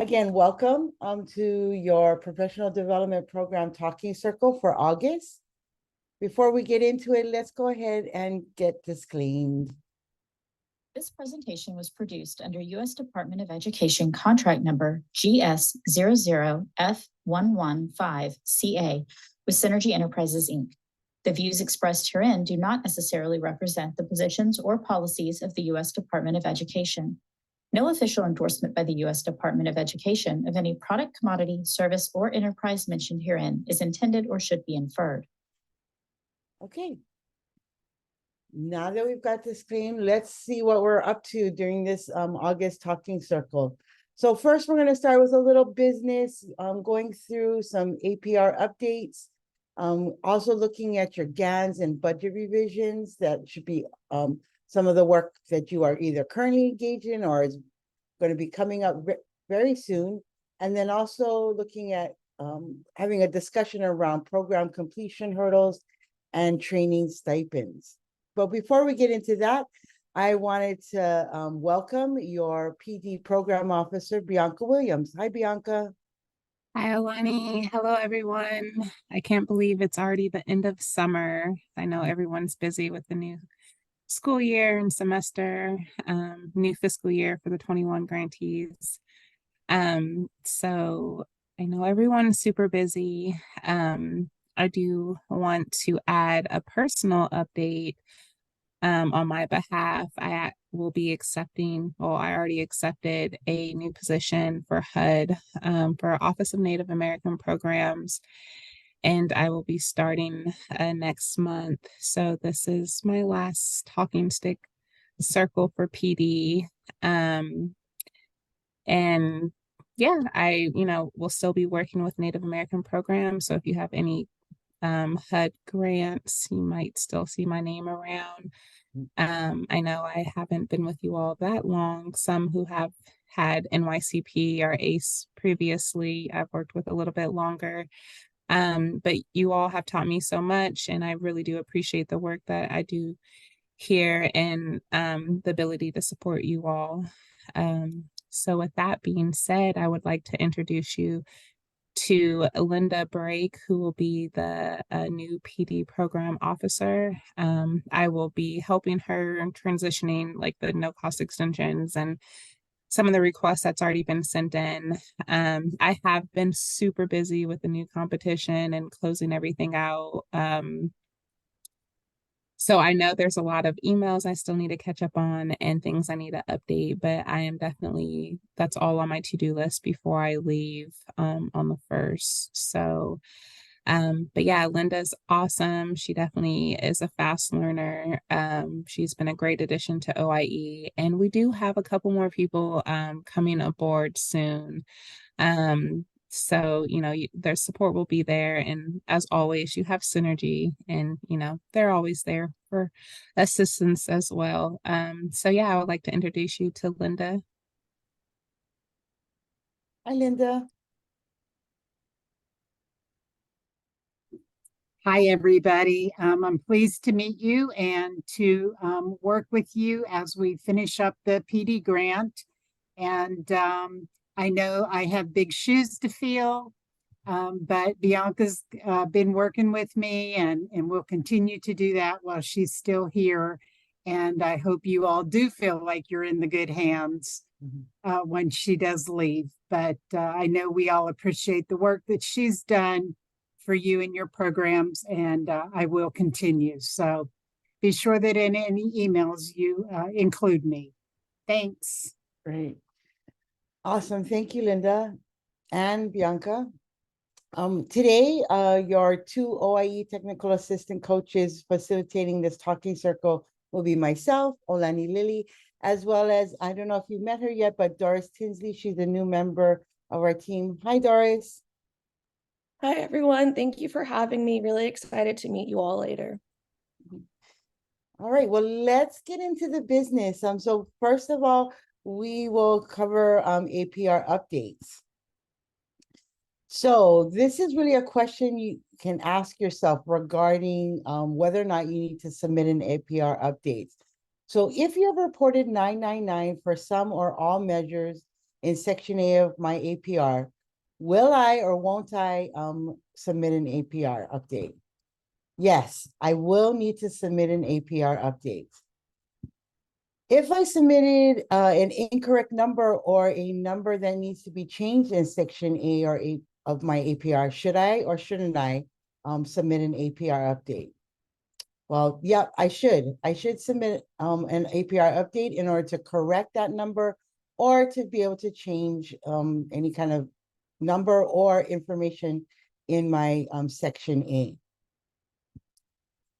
Again, welcome to your professional development program talking circle for August. Before we get into it, let's go ahead and get disclaimed. This presentation was produced under U.S. Department of Education contract number GS00F115CA with Synergy Enterprises, Inc. The views expressed herein do not necessarily represent the positions or policies of the U.S. Department of Education. No official endorsement by the U.S. Department of Education of any product, commodity, service, or enterprise mentioned herein is intended or should be inferred. Okay. Now that we've got this claim, let's see what we're up to during this August talking circle. So first, we're going to start with a little business, going through some APR updates, also looking at your GANs and budget revisions. That should be some of the work that you are either currently engaged in or is going to be coming up very soon. And then also looking at having a discussion around program completion hurdles and training stipends. But before we get into that, I wanted to welcome your PD program officer, Bianca Williams. Hi, Bianca. Hi, Alani. Hello, everyone. I can't believe it's already the end of summer. I know everyone's busy with the new school year and semester, new fiscal year for the 21 grantees. So I know everyone's super busy. I do want to add a personal update on my behalf. I will be accepting, well, I already accepted a new position for HUD for Office of Native American Programs, and I will be starting next month. So this is my last talking stick circle for PD. And yeah, I, will still be working with Native American programs. So if you have any HUD grants, you might still see my name around. I know I haven't been with you all that long. Some who have had NYCP or ACE previously, I've worked with a little bit longer. But you all have taught me so much, and I really do appreciate the work that I do here and the ability to support you all. So with that being said, I would like to introduce you to Linda Brake, who will be the new PD program officer. I will be helping her in transitioning like the no cost extensions and some of the requests that's already been sent in. I have been super busy with the new competition and closing everything out. So I know there's a lot of emails I still need to catch up on and things I need to update, but I am definitely, that's all on my to-do list before I leave on the 1st. So, but yeah, Linda's awesome. She definitely is a fast learner. She's been a great addition to OIE, and we do have a couple more people coming aboard soon. So, their support will be there. And as always, you have Synergy, and, they're always there for assistance as well. So yeah, I would like to introduce you to Linda. Hi, Linda. Hi, everybody. I'm pleased to meet you and to work with you as we finish up the PD grant. And I know I have big shoes to fill, but Bianca's been working with me and will continue to do that while she's still here. And I hope you all do feel like you're in the good hands when she does leave. But I know we all appreciate the work that she's done for you and your programs, and I will continue. So be sure that in any emails you include me. Thanks. Great. Awesome. Thank you, Linda and Bianca. Today, your 2 OIE technical assistant coaches facilitating this talking circle will be myself, Olani Lilly, as well as, I don't know if you met her yet, but Doris Tinsley. She's a new member of our team. Hi, Doris. Hi, everyone. Thank you for having me. Really excited to meet you all later. All right, well, let's get into the business. So first of all, we will cover APR updates. So this is really a question you can ask yourself regarding whether or not you need to submit an APR update. So if you have reported 999 for some or all measures in section A of my APR, will I or won't I submit an APR update? Yes, I will need to submit an APR update. If I submitted an incorrect number or a number that needs to be changed in section A or A of my APR, should I or shouldn't I submit an APR update? Well, yeah, I should. I should submit an APR update in order to correct that number or to be able to change any kind of number or information in my section A.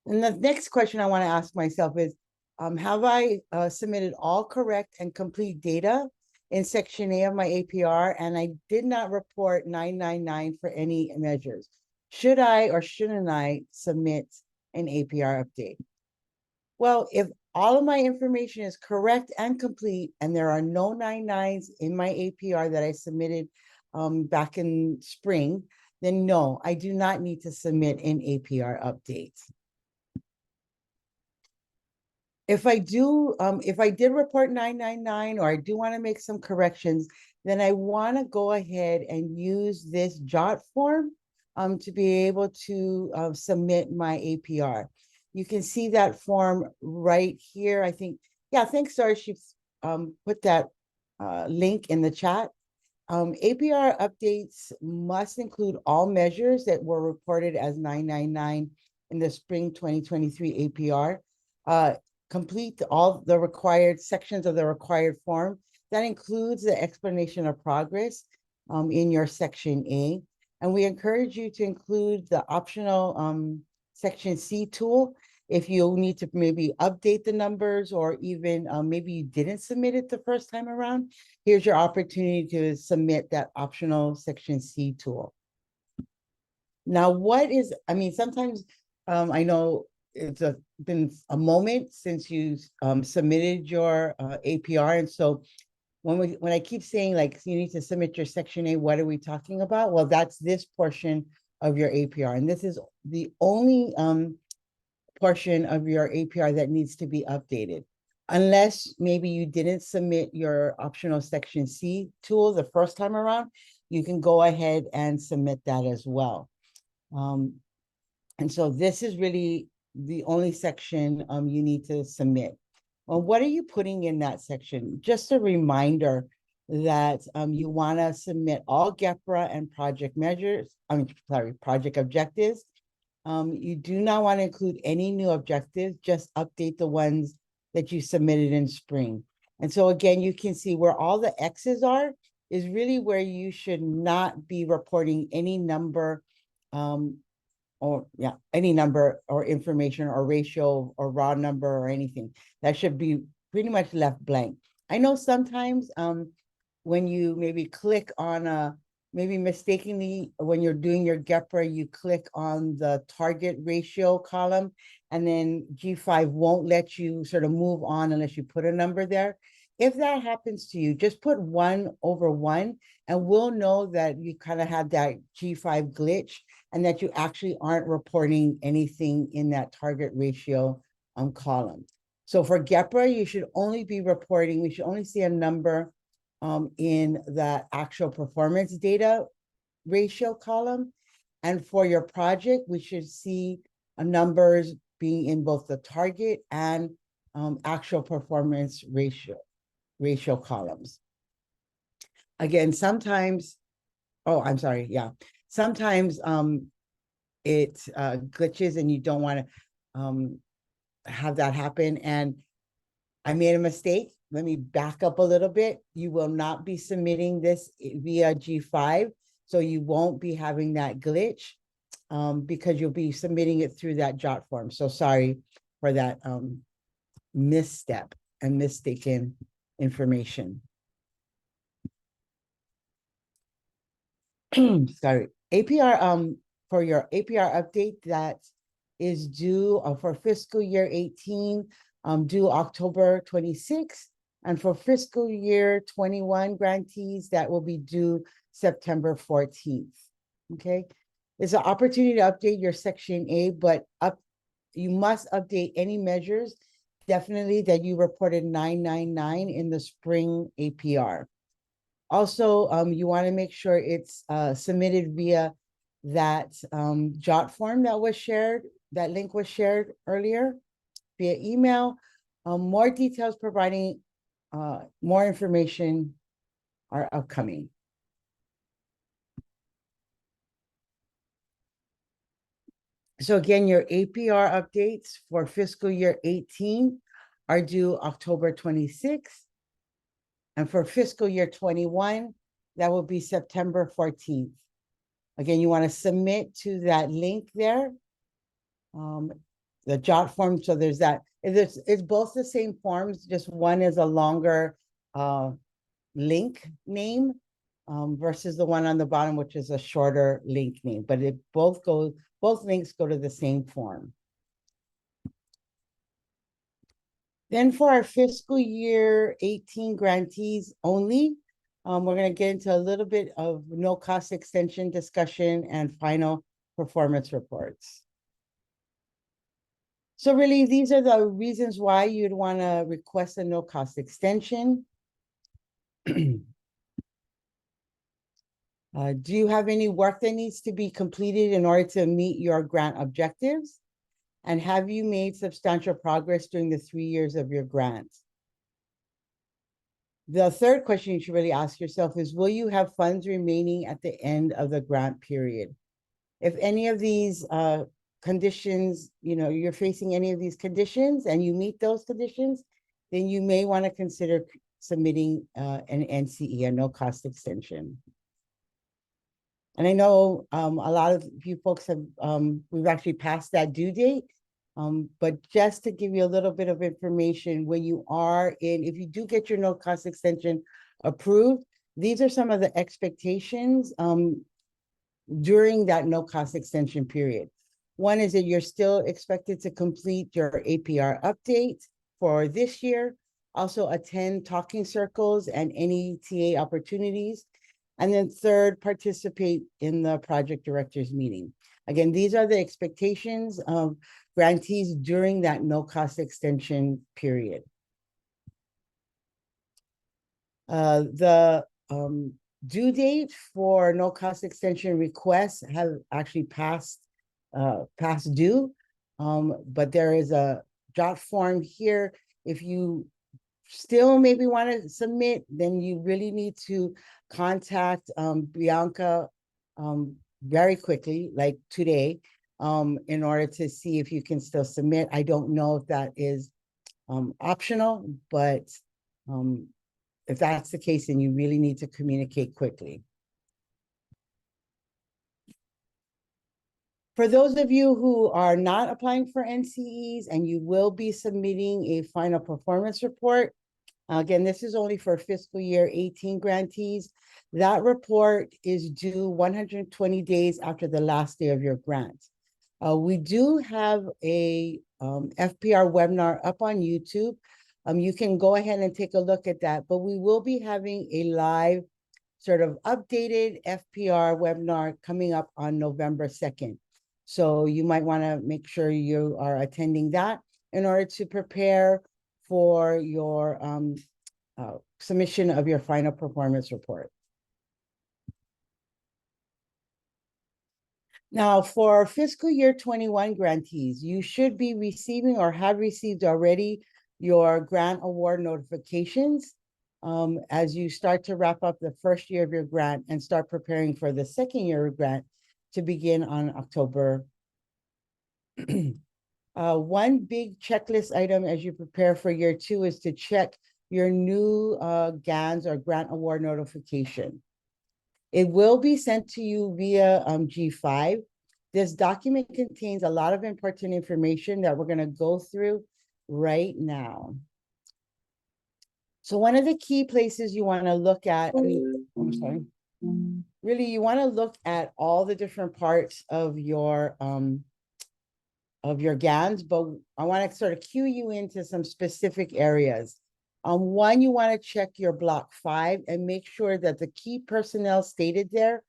And the next question I want to ask myself is, have I submitted all correct and complete data in section A of my APR, and I did not report 999 for any measures? Should I or shouldn't I submit an APR update? Well, if all of my information is correct and complete, and there are no 99s in my APR that I submitted back in spring, then no, I do not need to submit an APR update. If I did report 999 or I do want to make some corrections, then I want to go ahead and use this JOT form to be able to submit my APR. You can see that form right here. I think, yeah, thanks, Sarah. She put that link in the chat. APR updates must include all measures that were reported as 999 in the spring 2023 APR. Complete all the required sections of the required form. That includes the explanation of progress in your section A. And we encourage you to include the optional section C tool if you need to maybe update the numbers, or even maybe you didn't submit it the first time around. Here's your opportunity to submit that optional section C tool. Now, sometimes I know it's been a moment since you submitted your APR. And so when I keep saying like you need to submit your section A, what are we talking about? Well, that's this portion of your APR. And this is the only portion of your APR that needs to be updated. Unless maybe you didn't submit your optional section C tool the first time around, you can go ahead and submit that as well. And so this is really the only section you need to submit. Well, what are you putting in that section? Just a reminder that you want to submit all GEPRA and project measures, project objectives. You do not want to include any new objectives, just update the ones that you submitted in spring. And so again, you can see where all the X's are is really where you should not be reporting any number any number or information or ratio or raw number or anything. That should be pretty much left blank. I know sometimes when you maybe click on maybe mistakenly when you're doing your GEPRA, you click on the target ratio column, and then G5 won't let you sort of move on unless you put a number there. If that happens to you, just put 1/1, and we'll know that you kind of had that G5 glitch and that you actually aren't reporting anything in that target ratio column. So for GEPRA, you should only be reporting, we should only see a number in the actual performance data ratio column. And for your project, we should see numbers being in both the target and actual performance ratio columns. Again, sometimes, sometimes it glitches and you don't want to have that happen. And I made a mistake. Let me back up a little bit. You will not be submitting this via G5, so you won't be having that glitch because you'll be submitting it through that JOT form. So sorry for that misstep and mistaken information. Sorry. APR for your APR update that is due for fiscal year 18, due October 26th, and for fiscal year 21 grantees that will be due September 14th. Okay, it's an opportunity to update your section A, but you must update any measures definitely that you reported 999 in the spring APR. Also, you want to make sure it's submitted via that JOT form that was shared, that link was shared earlier via email. More details providing more information are upcoming. So again, your APR updates for fiscal year 18 are due October 26th. And for fiscal year 21, that will be September 14th. Again, you want to submit to that link there, the JOT form. So there's that. It's both the same forms, just one is a longer link name versus the one on the bottom, which is a shorter link name. But it both links go to the same form. Then for our fiscal year 18 grantees only, we're going to get into a little bit of no cost extension discussion and final performance reports. So really, these are the reasons why you'd want to request a no cost extension. Do you have any work that needs to be completed in order to meet your grant objectives? And have you made substantial progress during the 3 years of your grant? The third question you should really ask yourself is, will you have funds remaining at the end of the grant period? If any of these conditions, you're facing any of these conditions and you meet those conditions, then you may want to consider submitting an NCE, a no cost extension. And I know a lot of you folks have, we've actually passed that due date. But just to give you a little bit of information, when you are if you do get your no cost extension approved, these are some of the expectations during that no cost extension period. One is that you're still expected to complete your APR update for this year, also attend talking circles and any TA opportunities. And then third, participate in the project directors meeting. Again, these are the expectations of grantees during that no cost extension period. The due date for no cost extension requests have actually passed due, but there is a JOT form here. If you still maybe want to submit, then you really need to contact Bianca very quickly, like today, in order to see if you can still submit. I don't know if that is optional, but if that's the case, then you really need to communicate quickly. For those of you who are not applying for NCEs and you will be submitting a final performance report, again, this is only for fiscal year 18 grantees. That report is due 120 days after the last day of your grant. We do have a FPR webinar up on YouTube. You can go ahead and take a look at that, but we will be having a live sort of updated FPR webinar coming up on November 2nd. So you might want to make sure you are attending that in order to prepare for your submission of your final performance report. Now, for fiscal year 21 grantees, you should be receiving or have received already your grant award notifications as you start to wrap up the first year of your grant and start preparing for the second year of grant to begin on October. One big checklist item as you prepare for year 2 is to check your new GANs or grant award notification. It will be sent to you via G5. This document contains a lot of important information that we're going to go through right now. So one of the key places you want to look at, I'm sorry, really you want to look at all the different parts of your GANs, but I want to sort of cue you into some specific areas. One, you want to check your block 5 and make sure that the key personnel stated there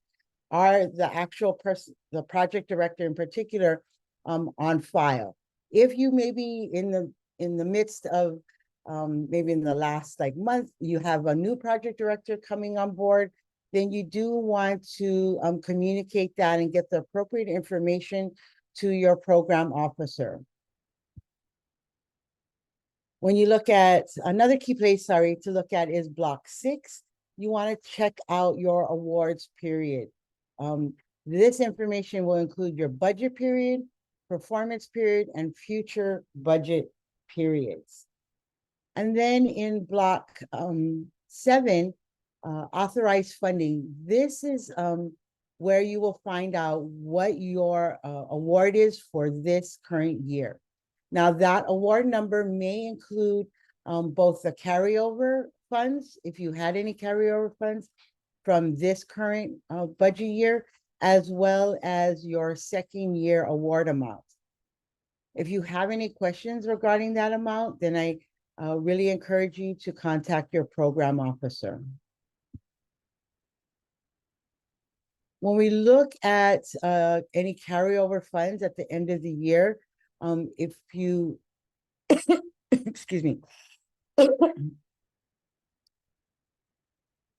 are the actual person, the project director in particular, on file. If you may be in the midst of maybe in the last like month, you have a new project director coming on board, then you do want to communicate that and get the appropriate information to your program officer. When you look at another key place, sorry, to look at is block 6. You want to check out your awards period. This information will include your budget period, performance period, and future budget periods. And then in block 7, authorized funding. This is where you will find out what your award is for this current year. Now, that award number may include both the carryover funds, if you had any carryover funds from this current budget year, as well as your second year award amount. If you have any questions regarding that amount, then I really encourage you to contact your program officer. When we look at any carryover funds at the end of the year, if you, excuse me,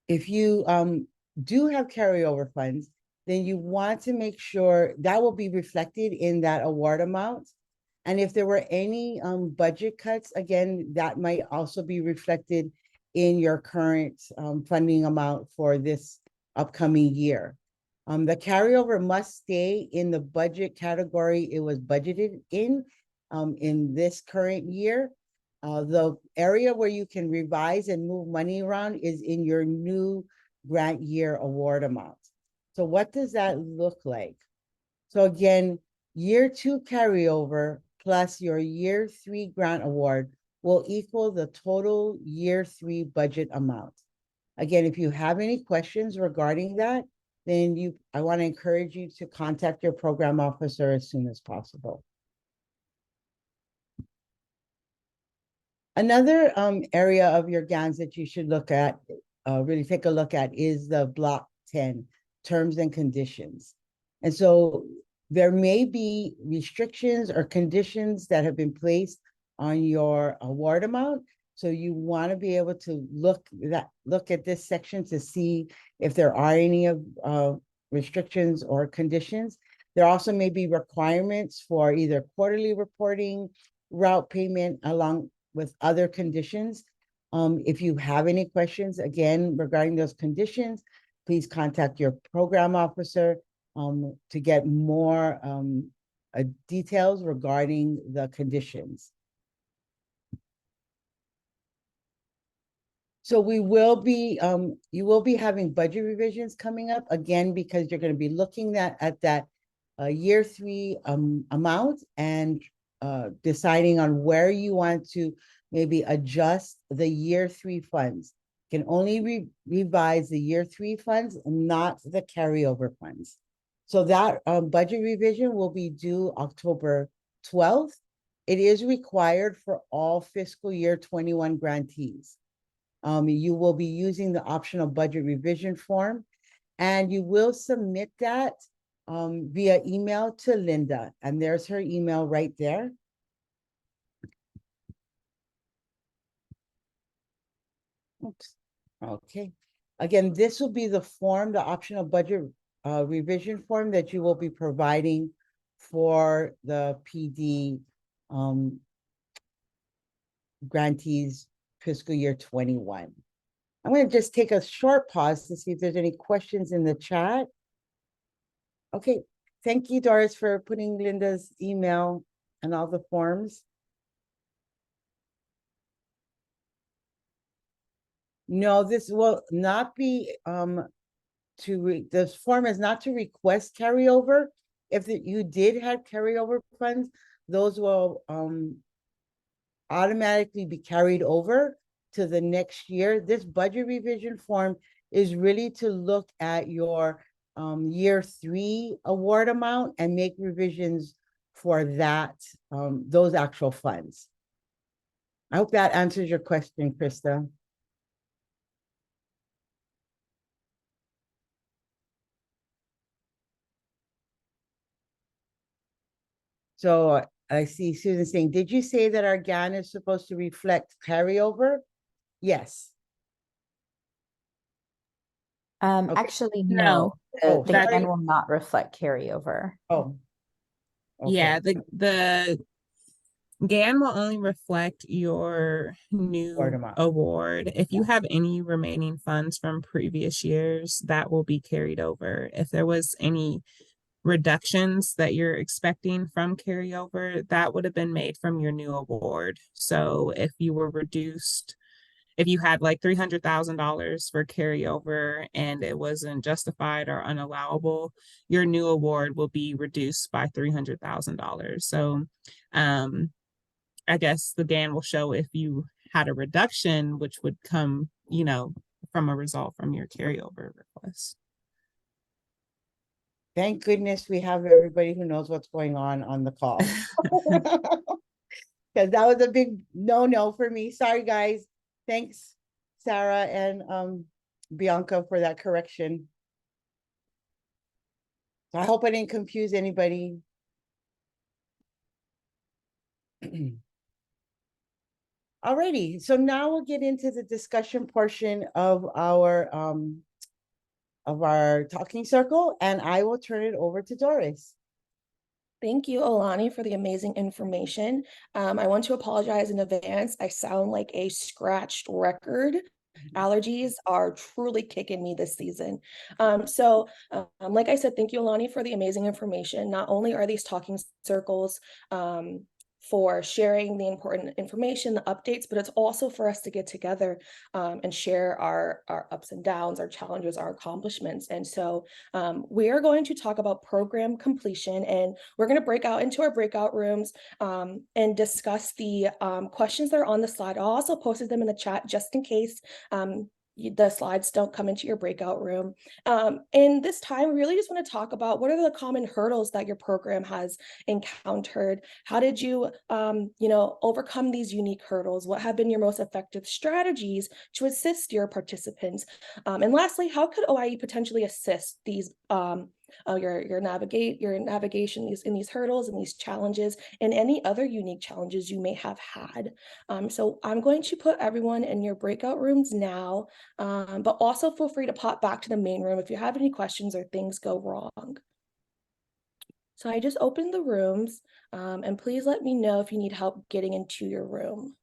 if you do have carryover funds, then you want to make sure that will be reflected in that award amount. And if there were any budget cuts, again, that might also be reflected in your current funding amount for this upcoming year. The carryover must stay in the budget category it was budgeted in this current year. The area where you can revise and move money around is in your new grant year award amount. So what does that look like? So again, year 2 carryover plus your year 3 grant award will equal the total year 3 budget amount. Again, if you have any questions regarding that, then I want to encourage you to contact your program officer as soon as possible. Another area of your GANs that you should look at, really take a look at, is the block 10, terms and conditions. And so there may be restrictions or conditions that have been placed on your award amount. So you want to be able to look at this section to see if there are any restrictions or conditions. There also may be requirements for either quarterly reporting, route payment, along with other conditions. If you have any questions, again, regarding those conditions, please contact your program officer to get more details regarding the conditions. So we will be, you will be having budget revisions coming up, again, because you're going to be looking at that year 3 amount and deciding on where you want to maybe adjust the year 3 funds. Can only revise the year 3 funds, not the carryover funds. So that budget revision will be due October 12th. It is required for all fiscal year 21 grantees. You will be using the optional budget revision form, and you will submit that via email to Linda, and there's her email right there. Oops. Okay. Again, this will be the form, the optional budget revision form that you will be providing for the PD grantees fiscal year 21. I'm going to just take a short pause to see if there's any questions in the chat. Okay, thank you, Doris, for putting Linda's email and all the forms. No, this will not be this form is not to request carryover. If you did have carryover funds, those will automatically be carried over to the next year. This budget revision form is really to look at your year 3 award amount and make revisions for that, those actual funds. I hope that answers your question, Krista. So I see Susan saying, did you say that our GAN is supposed to reflect carryover? Yes. Okay. Actually, No. no, Oh, the sorry. GAN will not reflect carryover. Oh. Yeah, Okay. the GAN will only reflect your Award new amount. award. If you have any remaining funds from previous years, that will be carried over. If there was any reductions that you're expecting from carryover, that would have been made from your new award. So if you were reduced, if you had like $300,000 for carryover and it wasn't justified or unallowable, your new award will be reduced by $300,000. So, I guess the GAN will show if you had a reduction, which would come, from a result from your carryover request. Thank goodness we have everybody who knows what's going on the call. Because that was a big no for me. Sorry, guys. Thanks, Sarah and Bianca, for that correction. So I hope I didn't confuse anybody. Alrighty, so now we'll get into the discussion portion of our talking circle, and I will turn it over to Doris. Thank you, Olani, for the amazing information. I want to apologize in advance. I sound like a scratched record. Allergies are truly kicking me this season. Like I said, thank you, Olani, for the amazing information. Not only are these talking circles for sharing the important information, the updates, but it's also for us to get together and share our ups and downs, our challenges, our accomplishments. And so we are going to talk about program completion, and we're going to break out into our breakout rooms and discuss the questions that are on the slide. I also posted them in the chat just in case the slides don't come into your breakout room. And this time, we really just want to talk about what are the common hurdles that your program has encountered. How did you, overcome these unique hurdles? What have been your most effective strategies to assist your participants? And lastly, how could OIE potentially assist these your navigation in these hurdles and these challenges and any other unique challenges you may have had. So I'm going to put everyone in your breakout rooms now, but also feel free to pop back to the main room if you have any questions or things go wrong. So I just opened the rooms, and please let me know if you need help getting into your room.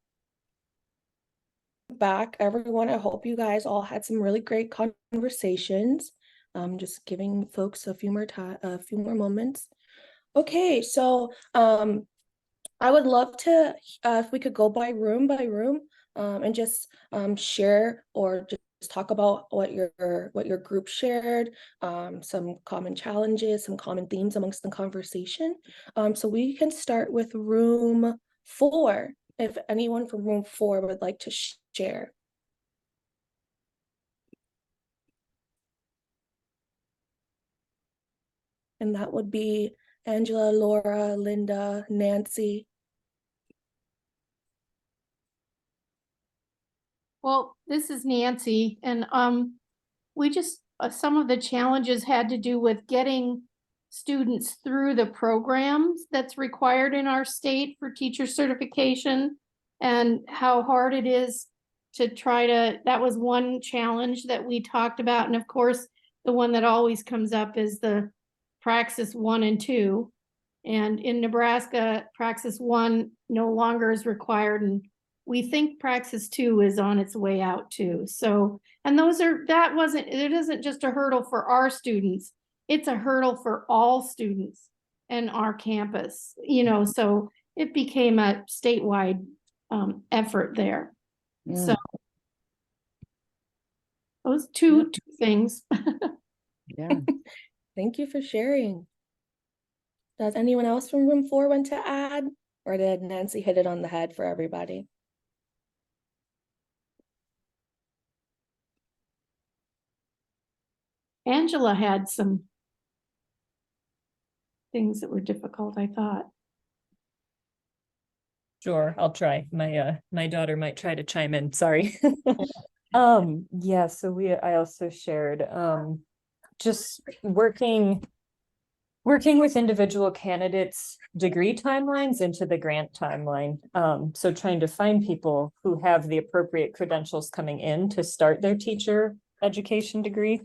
Back, everyone, I hope you guys all had some really great conversations. Just giving folks a few more moments. Okay, so I would love to if we could go by room and just share or just talk about what your group shared, some common challenges, some common themes amongst the conversation. So we can start with room 4. If anyone from room 4 would like to share. And that would be Angela, Laura, Linda, Nancy. Well, this is Nancy, and we just some of the challenges had to do with getting students through the programs that's required in our state for teacher certification, and how hard it is to that was one challenge that we talked about. And of course, the one that always comes up is the Praxis 1 and 2. And in Nebraska, Praxis 1 no longer is required, and we think Praxis 2 is on its way out too. So, and it isn't just a hurdle for our students, it's a hurdle for all students in our campus, so it became a statewide effort there. So those two things. Yeah. Thank you for sharing. Does anyone else from room 4 want to add, or did Nancy hit it on the head for everybody? Angela had some things that were difficult, I thought. Sure, I'll try. My daughter might try to chime in. Sorry. Yeah, so I also shared just working working with individual candidates' degree timelines into the grant timeline. So trying to find people who have the appropriate credentials coming in to start their teacher education degree,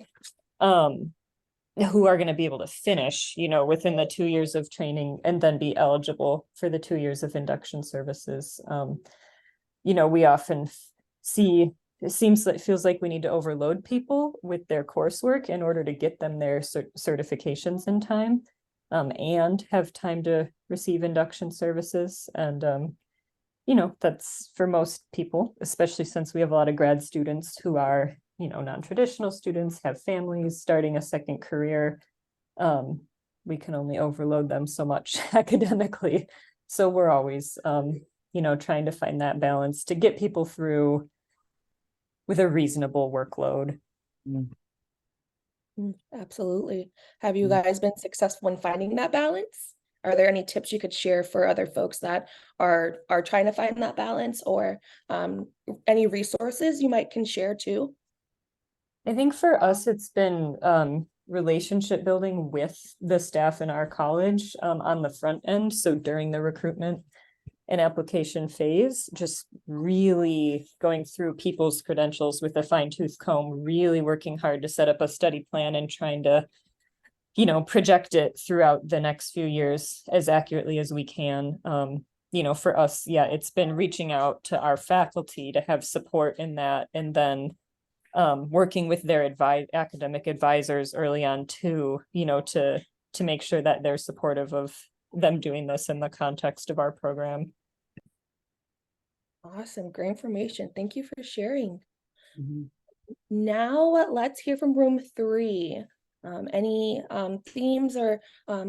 who are going to be able to finish, within the 2 years of training and then be eligible for the 2 years of induction services. We often see, it feels like we need to overload people with their coursework in order to get them their certifications in time, and have time to receive induction services. And, that's for most people, especially since we have a lot of grad students who are, non-traditional students, have families, starting a second career. We can only overload them so much academically. So we're always, trying to find that balance to get people through with a reasonable workload. Absolutely. Have you guys been successful in finding that balance? Are there any tips you could share for other folks that are trying to find that balance, or any resources you can share too? I think for us, it's been relationship building with the staff in our college on the front end. So during the recruitment and application phase, just really going through people's credentials with a fine-tooth comb, really working hard to set up a study plan and trying to, project it throughout the next few years as accurately as we can. For us, it's been reaching out to our faculty to have support in that, and then working with their academic advisors early on too, to make sure that they're supportive of them doing this in the context of our program. Awesome, great information. Thank you for sharing. Mhm. Now let's hear from room 3. Any themes or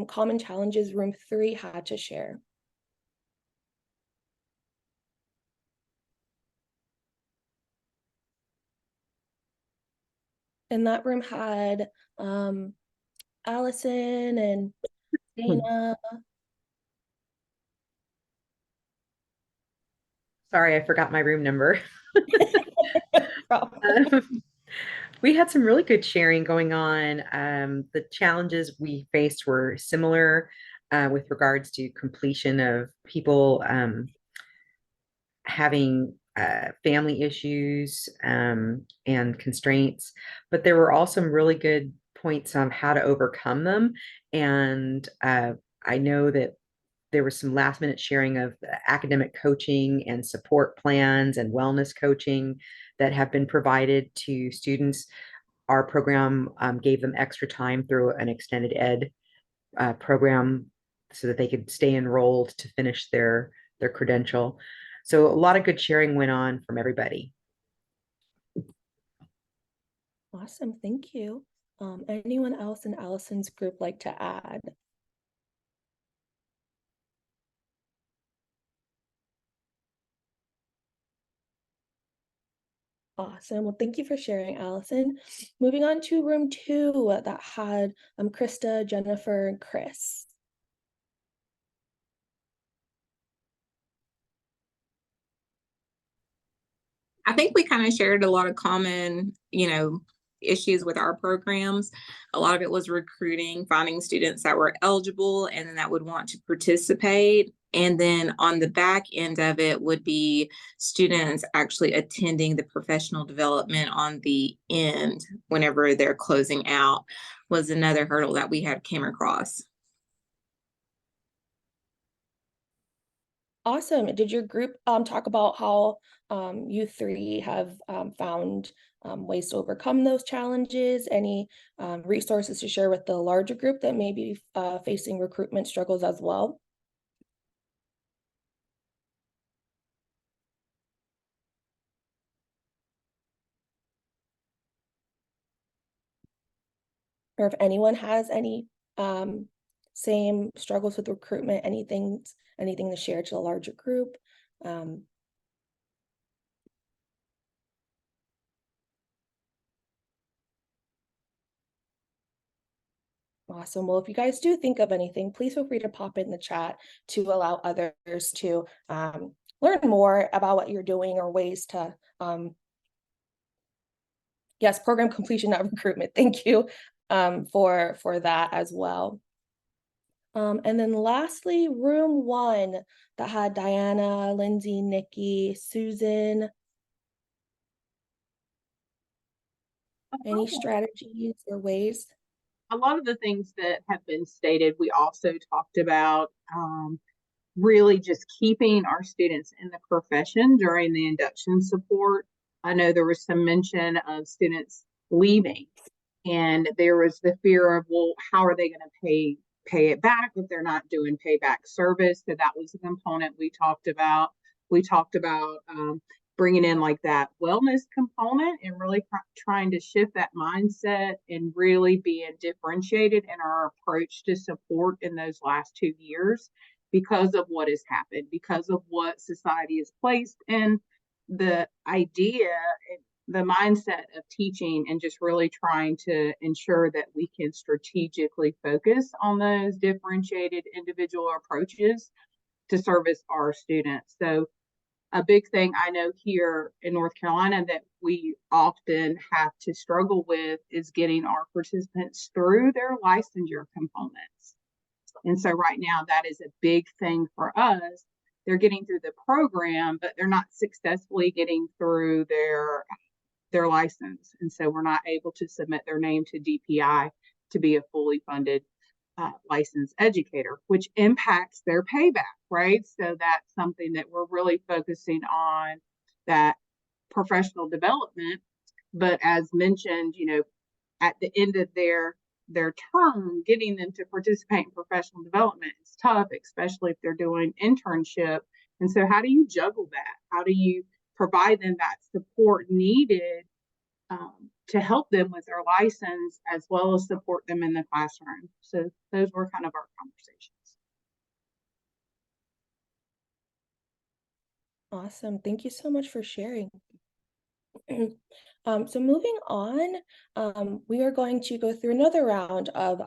common challenges room 3 had to share? And that room had Allison and Dana. Sorry, I forgot my room number. Problem. We had some really good sharing going on. The challenges we faced were similar with regards to completion of people having family issues and constraints, but there were also some really good points on how to overcome them. And I know that there was some last minute sharing of academic coaching and support plans and wellness coaching that have been provided to students. Our program gave them extra time through an extended ed program so that they could stay enrolled to finish their credential. So a lot of good sharing went on from everybody. Awesome, thank you. Anyone else in Allison's group like to add? Awesome. Well, thank you for sharing, Allison. Moving on to room 2 that had Krista, Jennifer, and Chris. I think we kind of shared a lot of common, issues with our programs. A lot of it was recruiting, finding students that were eligible and then that would want to participate. And then on the back end of it would be students actually attending the professional development on the end whenever they're closing out was another hurdle that we had came across. Awesome. Did your group talk about how you 3 have found ways to overcome those challenges? Any resources to share with the larger group that may be facing recruitment struggles as well? Or if anyone has any same struggles with recruitment, anything to share to the larger group. Awesome. Well, if you guys do think of anything, please feel free to pop in the chat to allow others to learn more about what you're doing or ways to, program completion, not recruitment. Thank you for that as well. And then lastly, room 1 that had Diana, Lindsay, Nikki, Susan. Any strategies or ways? A lot of the things that have been stated, we also talked about really just keeping our students in the profession during the induction support. I know there was some mention of students leaving, and there was the fear of, well, how are they going to pay it back if they're not doing payback service? So that was a component we talked about. We talked about bringing in like that wellness component and really trying to shift that mindset and really being differentiated in our approach to support in those last 2 years because of what has happened, because of what society has placed in the idea, the mindset of teaching, and just really trying to ensure that we can strategically focus on those differentiated individual approaches to service our students. So a big thing I know here in North Carolina that we often have to struggle with is getting our participants through their licensure components. And so right now that is a big thing for us. They're getting through the program, but they're not successfully getting through their license. And so we're not able to submit their name to DPI to be a fully funded licensed educator, which impacts their payback, right? So that's something that we're really focusing on, that professional development. But as mentioned, you know, at the end of their term, getting them to participate in professional development is tough, especially if they're doing internship. And so how do you juggle that? How do you provide them that support needed to help them with their license, as well as support them in the classroom? So those were kind of our conversations. Awesome. Thank you so much for sharing. So moving on, we are going to go through another round of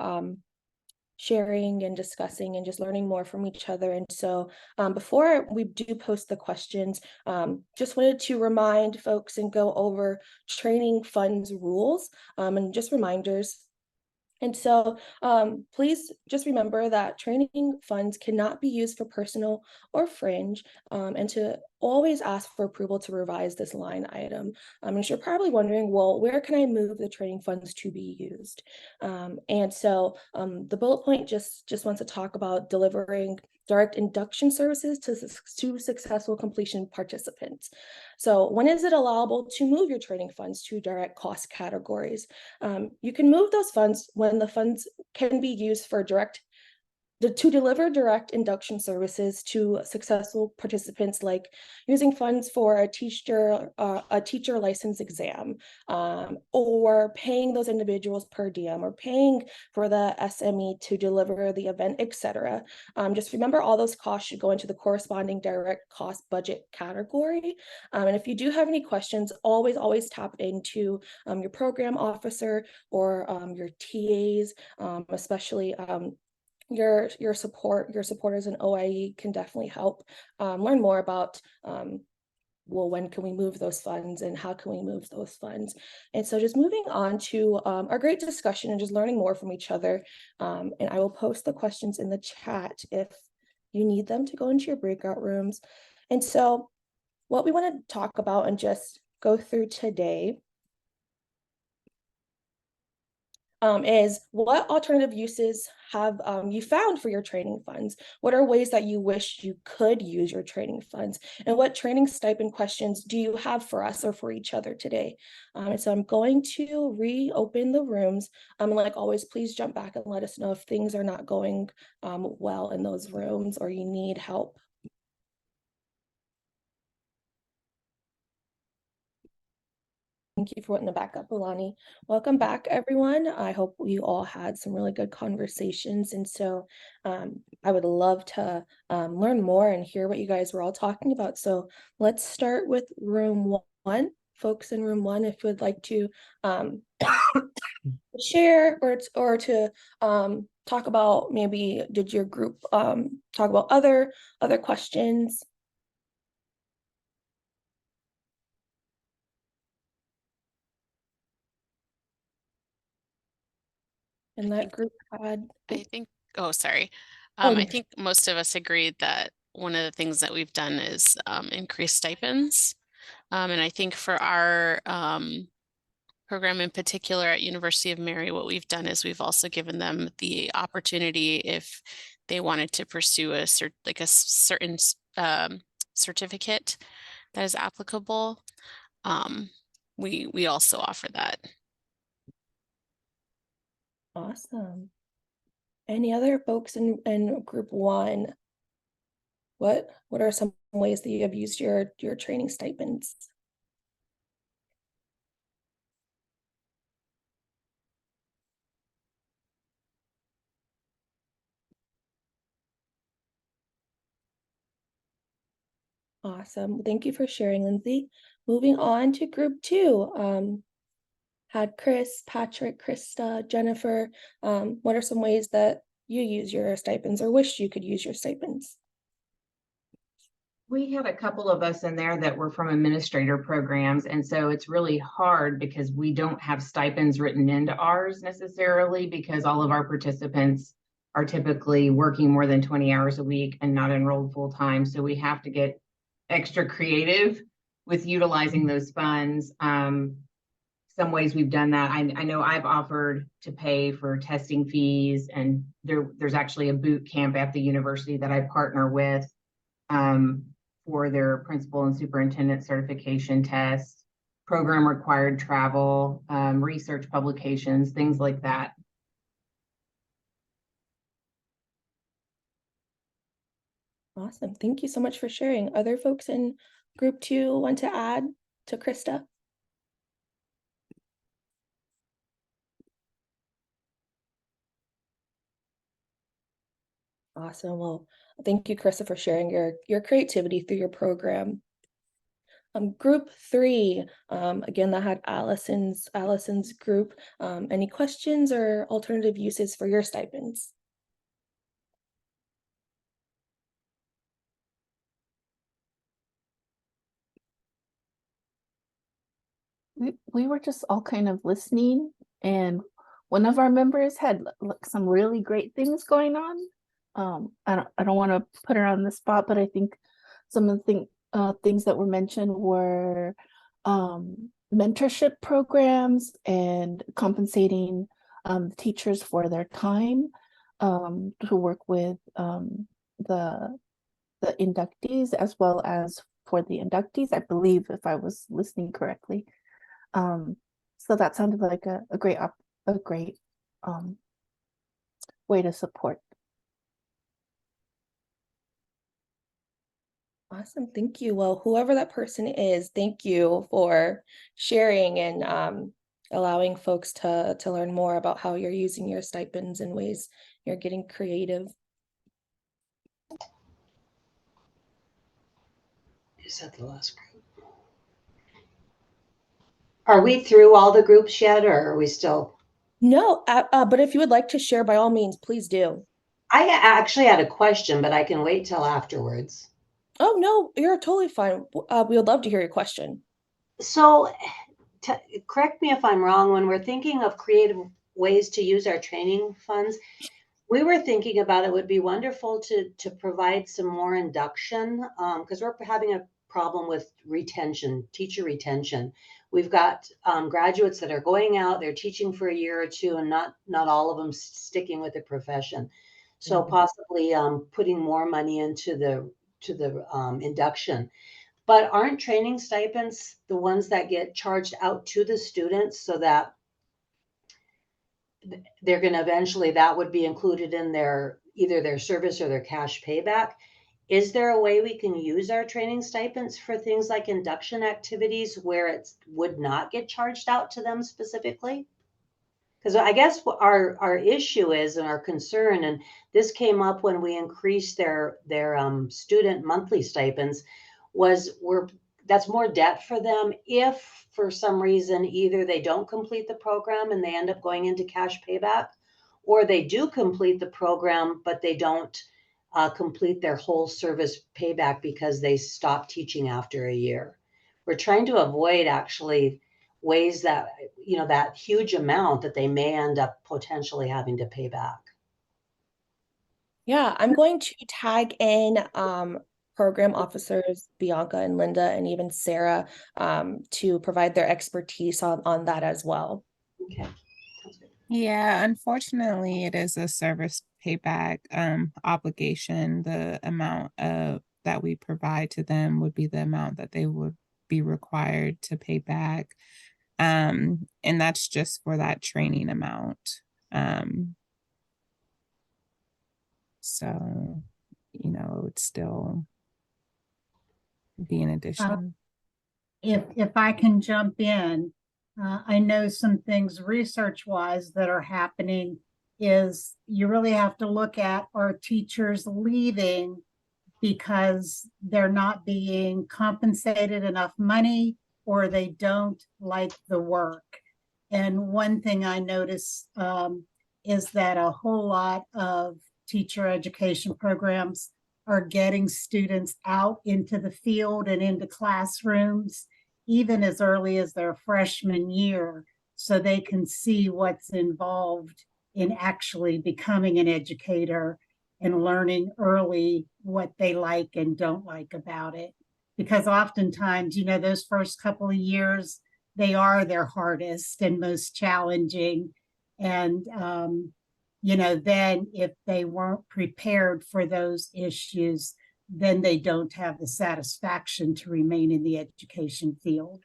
sharing and discussing and just learning more from each other. And so before we do post the questions, just wanted to remind folks and go over training funds rules and just reminders. And so please just remember that training funds cannot be used for personal or fringe, and to always ask for approval to revise this line item. And you're probably wondering, well, where can I move the training funds to be used? And so the bullet point just wants to talk about delivering direct induction services to successful completion participants. So when is it allowable to move your training funds to direct cost categories? You can move those funds when the funds can be used for to deliver direct induction services to successful participants, like using funds for a teacher license exam, or paying those individuals per diem, or paying for the SME to deliver the event, etc. Just remember, all those costs should go into the corresponding direct cost budget category. And if you do have any questions, always tap into your program officer or your TAs, especially your supporters in OIE can definitely help learn more about well, when can we move those funds and how can we move those funds? And so just moving on to our great discussion and just learning more from each other. And I will post the questions in the chat if you need them to go into your breakout rooms. And so what we want to talk about and just go through today is, what alternative uses have you found for your training funds? What are ways that you wish you could use your training funds? And what training stipend questions do you have for us or for each other today? And so I'm going to reopen the rooms. Like always, please jump back and let us know if things are not going well in those rooms or you need help. Thank you for wanting to back up, Alani. Welcome back, everyone. I hope you all had some really good conversations. And so I would love to learn more and hear what you guys were all talking about. So let's start with room 1. Folks in room 1, if you would like to share or to talk about, maybe did your group talk about other questions? And that group had, I think, oh, sorry. Oh, I think most of us agreed that one of the things that we've done is increase stipends. And I think for our program in particular at University of Mary, what we've done is we've also given them the opportunity if they wanted to pursue a certain certificate that is applicable. We also offer that. awesome. Any other folks in group one? What are some ways that you have used your training stipends? Awesome. Thank you for sharing, Lindsay. Moving on to group two. Had Chris, Patrick, Krista, Jennifer. What are some ways that you use your stipends or wish you could use your stipends? We had a couple of us in there that were from administrator programs, and so it's really hard because we don't have stipends written into ours necessarily, because all of our participants are typically working more than 20 hours a week and not enrolled full time. So we have to get extra creative with utilizing those funds. Some ways we've done that. I know I've offered to pay for testing fees, and there's actually a boot camp at the university that I partner with for their principal and superintendent certification tests, program required travel, research publications, things like that. Awesome. Thank you so much for sharing. Other folks in group two want to add to Krista? Awesome. Well, thank you, Krista, for sharing your creativity through your program. Group three, again, that had Allison's group. Any questions or alternative uses for your stipends? We were just all kind of listening, and one of our members had some really great things going on. I don't want to put her on the spot, but I think some of the things that were mentioned were mentorship programs and compensating teachers for their time to work with the inductees, as well as for the inductees, I believe, if I was listening correctly. So that sounded like a great way to support. Awesome. Thank you. Well, whoever that person is, thank you for sharing and allowing folks to learn more about how you're using your stipends and ways you're getting creative. Is that the last group? Are we through all the groups yet, or are we still? No, but if you would like to share, by all means, please do. I actually had a question, but I can wait till afterwards. Oh, no, you're totally fine. We would love to hear your question. So correct me if I'm wrong, when we're thinking of creative ways to use our training funds, we were thinking about it would be wonderful to provide some more induction, because we're having a problem with retention, teacher retention. We've got graduates that are going out, they're teaching for a year or two, and not all of them sticking with the profession. So possibly putting more money into the induction. But aren't training stipends the ones that get charged out to the students, so that they're going to eventually, that would be included in their either their service or their cash payback? Is there a way we can use our training stipends for things like induction activities where it would not get charged out to them specifically? Because I guess what our issue is, and our concern, and this came up when we increased their student monthly stipends, was that's more debt for them if for some reason either they don't complete the program and they end up going into cash payback, or they do complete the program but they don't complete their whole service payback because they stop teaching after a year. We're trying to avoid actually ways that, that huge amount that they may end up potentially having to pay back. Yeah, I'm going to tag in program officers Bianca and Linda and even Sarah to provide their expertise on that as well. Okay. Yeah, unfortunately, it is a service payback obligation. The amount of that we provide to them would be the amount that they would be required to pay back. And that's just for that training amount. So, it's still be an addition. If I can jump in, I know some things research-wise that are happening is you really have to look at, are teachers leaving because they're not being compensated enough money or they don't like the work. And one thing I notice is that a whole lot of teacher education programs are getting students out into the field and into classrooms, even as early as their freshman year, so they can see what's involved in actually becoming an educator and learning early what they like and don't like about it. Because oftentimes, those first couple of years, they are their hardest and most challenging. And, then if they weren't prepared for those issues, then they don't have the satisfaction to remain in the education field.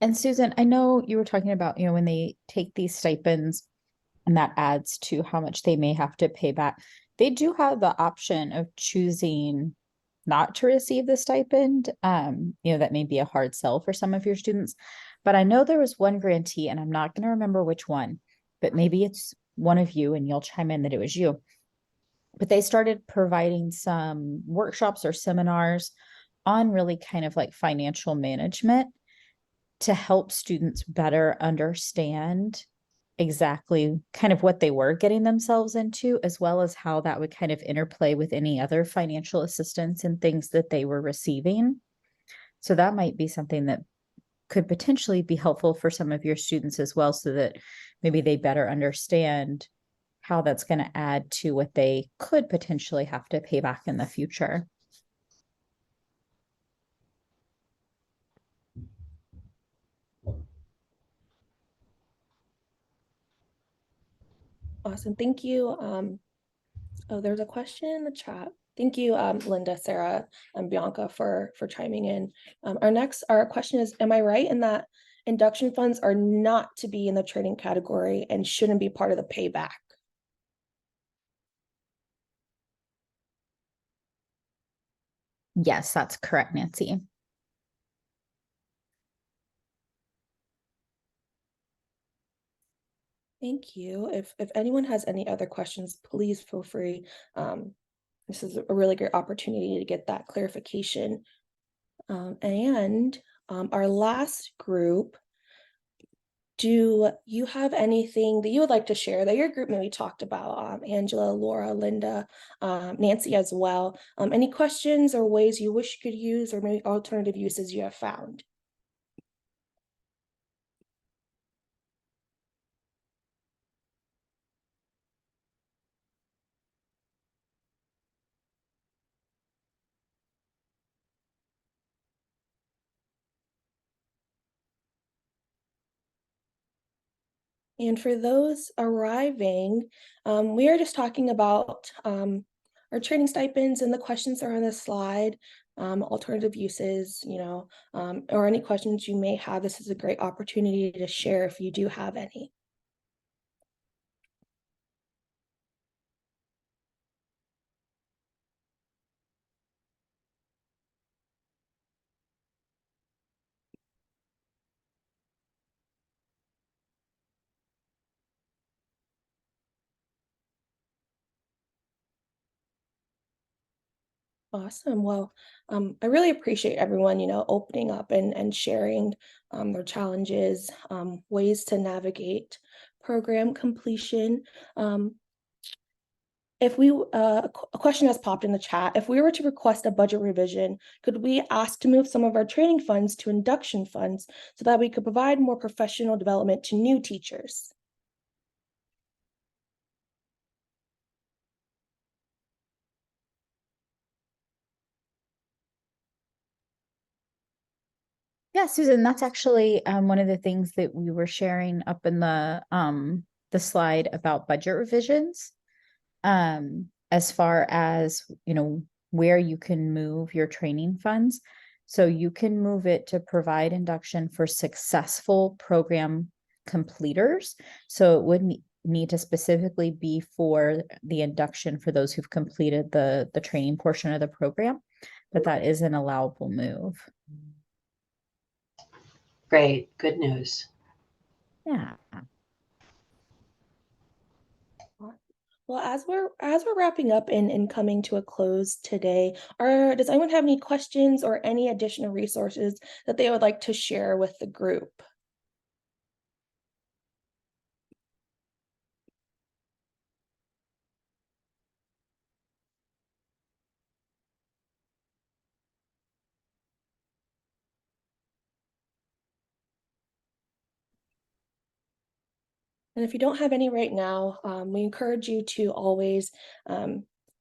And Susan, I know you were talking about, when they take these stipends and that adds to how much they may have to pay back. They do have the option of choosing not to receive the stipend. That may be a hard sell for some of your students. But I know there was one grantee, and I'm not going to remember which one, but maybe it's one of you and you'll chime in that it was you. But they started providing some workshops or seminars on really kind of like financial management to help students better understand exactly kind of what they were getting themselves into, as well as how that would kind of interplay with any other financial assistance and things that they were receiving. So that might be something that could potentially be helpful for some of your students as well, so that maybe they better understand how that's going to add to what they could potentially have to pay back in the future. Awesome. Thank you. Oh, there's a question in the chat. Thank you, Linda, Sarah, and Bianca for chiming in. Our question is, am I right in that induction funds are not to be in the training category and shouldn't be part of the payback? Yes, that's correct, Nancy. Thank you. If anyone has any other questions, please feel free. This is a really great opportunity to get that clarification. Our last group, do you have anything that you would like to share that your group maybe talked about? Angela, Laura, Linda, Nancy as well. Any questions or ways you wish you could use, or maybe alternative uses you have found? And for those arriving, we are just talking about our training stipends, and the questions are on the slide, alternative uses, or any questions you may have. This is a great opportunity to share if you do have any. Awesome. Well, I really appreciate everyone, opening up and sharing their challenges, ways to navigate program completion. If we, a question has popped in the chat. If we were to request a budget revision, could we ask to move some of our training funds to induction funds so that we could provide more professional development to new teachers? Yeah, Susan, that's actually one of the things that we were sharing up in the slide about budget revisions. As far as, you know, where you can move your training funds. So you can move it to provide induction for successful program completers. So it would need to specifically be for the induction for those who've completed the training portion of the program, but that is an allowable move. Great, good news. Yeah. Well, as we're wrapping up and coming to a close today, does anyone have any questions or any additional resources that they would like to share with the group? And if you don't have any right now, we encourage you to always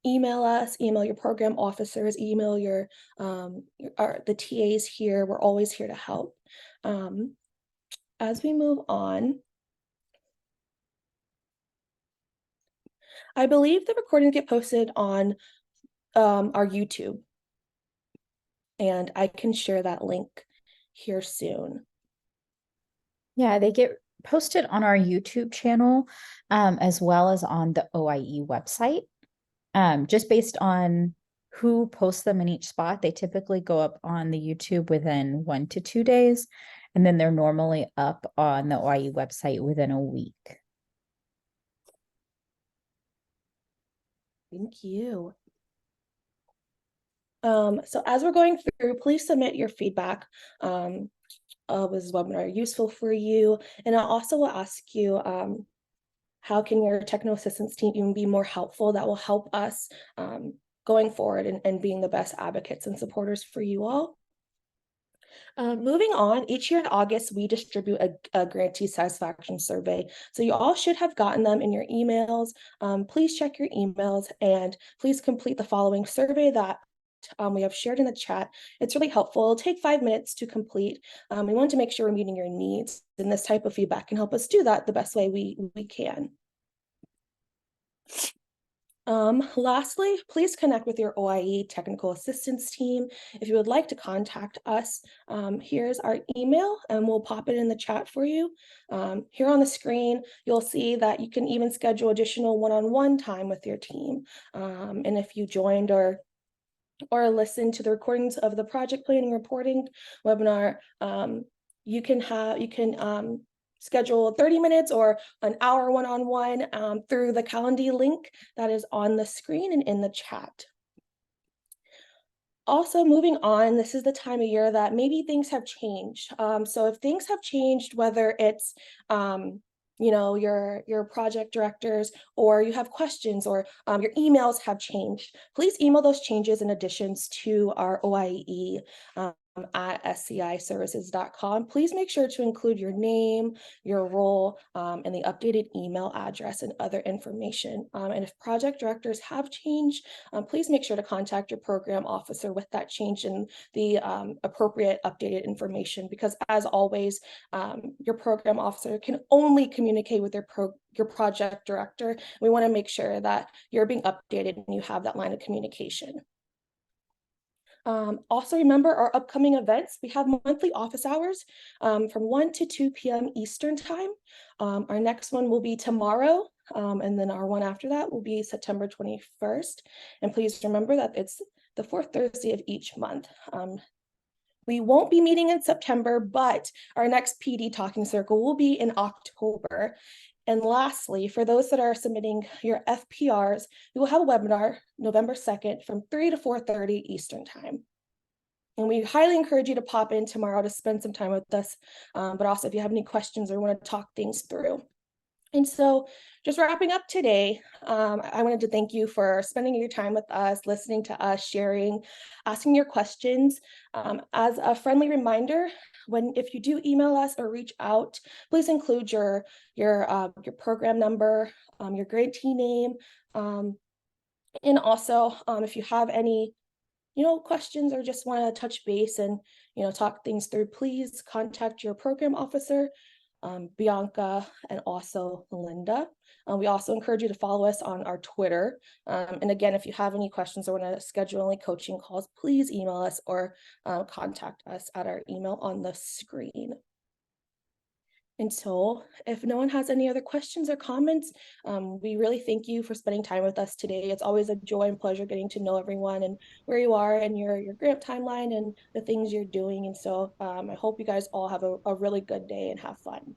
email us, email your program officers, email the TAs here. We're always here to help. As we move on, I believe the recordings get posted on our YouTube, and I can share that link here soon. Yeah, they get posted on our YouTube channel, as well as on the OIE website. Just based on who posts them in each spot, they typically go up on the YouTube within 1 to 2 days, and then they're normally up on the OIE website within a week. Thank you. So as we're going through, please submit your feedback. Was this webinar useful for you? And I also will ask you, how can your technical assistance team even be more helpful? That will help us going forward and being the best advocates and supporters for you all. Moving on, each year in August, we distribute a grantee satisfaction survey. So you all should have gotten them in your emails. Please check your emails and please complete the following survey that we have shared in the chat. It's really helpful. It'll take 5 minutes to complete. We want to make sure we're meeting your needs, and this type of feedback can help us do that the best way we can. Lastly, please connect with your OIE technical assistance team. If you would like to contact us, here's our email and we'll pop it in the chat for you. Here on the screen, you'll see that you can even schedule additional one-on-one time with your team. And if you joined or listen to the recordings of the project planning reporting webinar, you can schedule 30 minutes or an hour one-on-one through the Calendly link that is on the screen and in the chat. Also, moving on, this is the time of year that maybe things have changed. So if things have changed, whether it's you know, your project directors, or you have questions, or your emails have changed, please email those changes and additions to our OIE at sciservices.com. Please make sure to include your name, your role, and the updated email address and other information. And if project directors have changed, please make sure to contact your program officer with that change and the appropriate updated information, because as always, your program officer can only communicate with your project director. We want to make sure that you're being updated and you have that line of communication. Also remember our upcoming events. We have monthly office hours from 1 to 2 p.m. Eastern time. Our next one will be tomorrow, and then our one after that will be September 21st. And please remember that it's the 4th Thursday of each month. We won't be meeting in September, but our next PD Talking Circle will be in October. And lastly, for those that are submitting your FPRs, we will have a webinar November 2nd from 3 to 4:30 Eastern time. And we highly encourage you to pop in tomorrow to spend some time with us, but also if you have any questions or want to talk things through. And so just wrapping up today, I wanted to thank you for spending your time with us, listening to us, sharing, asking your questions. As a friendly reminder, if you do email us or reach out, please include your program number, your grantee name, and also if you have any questions or just want to touch base and talk things through, please contact your program officer, Bianca, and also Linda. We also encourage you to follow us on our Twitter. And again, if you have any questions or want to schedule any coaching calls, please email us or contact us at our email on the screen. And so if no one has any other questions or comments, we really thank you for spending time with us today. It's always a joy and pleasure getting to know everyone and where you are and your grant timeline and the things you're doing. And so I hope you guys all have a really good day and have fun.